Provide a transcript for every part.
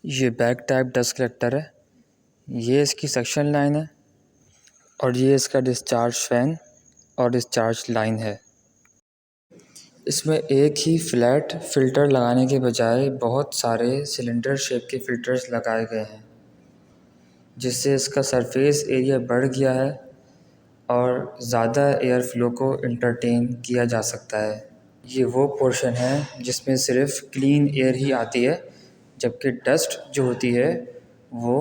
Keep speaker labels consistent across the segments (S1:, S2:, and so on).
S1: ये back type dust collector है। ये इसकी सक्शन लाइन है और ये इसका डिस्चार्ज फैन और डिस्चार्ज लाइन है। इसमें एक ही फ्लैट फ़िल्टर लगाने के बजाय बहुत सारे सिलेंडर शेप के फ़िल्टर्स लगाए गए हैं, जिससे इसका सरफेस एरिया बढ़ गया है और ज़्यादा एयर फ्लो को एंटरटेन किया जा सकता है। ये वो पोर्शन है जिसमें सिर्फ क्लीन एयर ही आती है, जबकि डस्ट जो होती है वो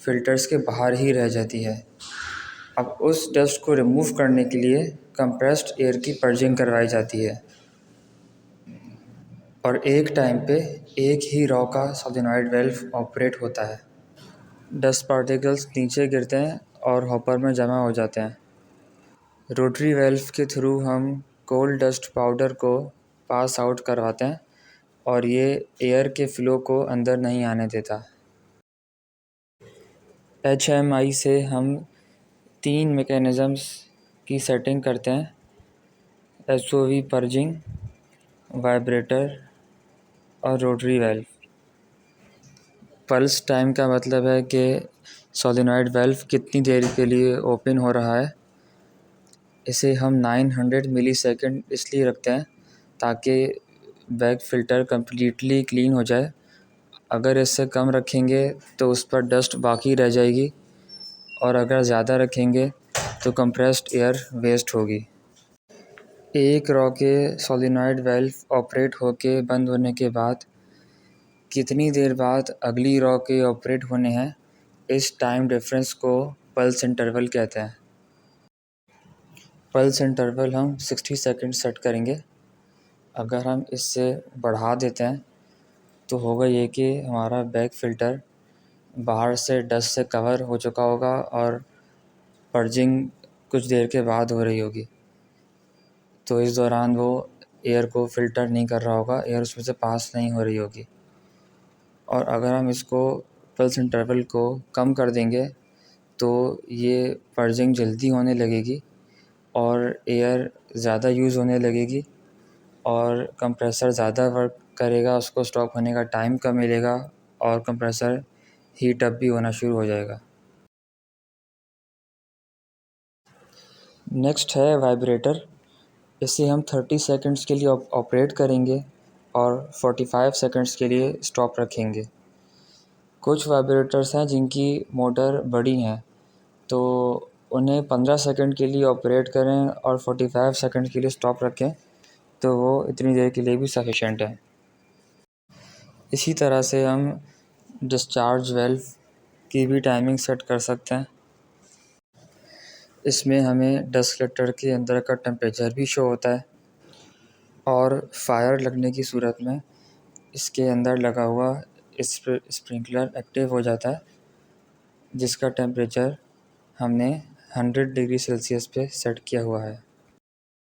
S1: फ़िल्टर्स के बाहर ही रह जाती है। अब उस डस्ट को रिमूव करने के लिए कंप्रेस्ड एयर की पर्जिंग करवाई जाती है और एक टाइम पे एक ही रॉ का सोलेनॉइड वाल्व ऑपरेट होता है। डस्ट पार्टिकल्स नीचे गिरते हैं और हॉपर में जमा हो जाते हैं। रोटरी वाल्व के थ्रू हम कोल्ड डस्ट पाउडर को पास आउट करवाते हैं और ये एयर के फ्लो को अंदर नहीं आने देता। HMI से हम 3 मैकेनिज़म्स की सेटिंग करते हैं: SOV पर्जिंग, वाइब्रेटर और रोटरी वाल्व। पल्स टाइम का मतलब है कि सोलेनॉइड वाल्व कितनी देर के लिए ओपन हो रहा है। इसे हम 900 मिलीसेकंड इसलिए रखते हैं ताकि बैक फ़िल्टर कम्प्लीटली क्लीन हो जाए। अगर इससे कम रखेंगे तो उस पर डस्ट बाकी रह जाएगी और अगर ज़्यादा रखेंगे तो कंप्रेस्ड एयर वेस्ट होगी। एक रॉ के सोलेनॉइड वाल्व ऑपरेट होके बंद होने के बाद कितनी देर बाद अगली रॉ के ऑपरेट होने हैं, इस टाइम डिफरेंस को पल्स इंटरवल कहते हैं। पल्स इंटरवल हम 60 सेकंड सेट करेंगे। अगर हम इससे बढ़ा देते हैं तो होगा ये कि हमारा बैक फ़िल्टर बाहर से डस्ट से कवर हो चुका होगा और पर्जिंग कुछ देर के बाद हो रही होगी, तो इस दौरान वो एयर को फ़िल्टर नहीं कर रहा होगा, एयर उसमें से पास नहीं हो रही होगी। और अगर हम इसको पल्स इंटरवल को कम कर देंगे तो ये पर्जिंग जल्दी होने लगेगी और एयर ज़्यादा यूज़ होने लगेगी और कंप्रेसर ज़्यादा वर्क करेगा, उसको स्टॉप होने का टाइम कम मिलेगा और कंप्रेसर हीट अप भी होना शुरू हो जाएगा। नेक्स्ट है वाइब्रेटर। इसे हम 30 सेकंड्स के लिए ऑपरेट करेंगे और 45 सेकंड्स के लिए स्टॉप रखेंगे। कुछ वाइब्रेटर्स हैं जिनकी मोटर बड़ी हैं, तो उन्हें 15 सेकंड के लिए ऑपरेट करें और 45 सेकंड के लिए स्टॉप रखें तो वो इतनी देर के लिए भी सफिशेंट है। इसी तरह से हम डिस्चार्ज वाल्व की भी टाइमिंग सेट कर सकते हैं। इसमें हमें डस्ट कलेक्टर के अंदर का टेम्परेचर भी शो होता है और फायर लगने की सूरत में इसके अंदर लगा हुआ स्प्रिंकलर एक्टिव हो जाता है, जिसका टेम्परेचर हमने 100 डिग्री सेल्सियस पे सेट किया हुआ है।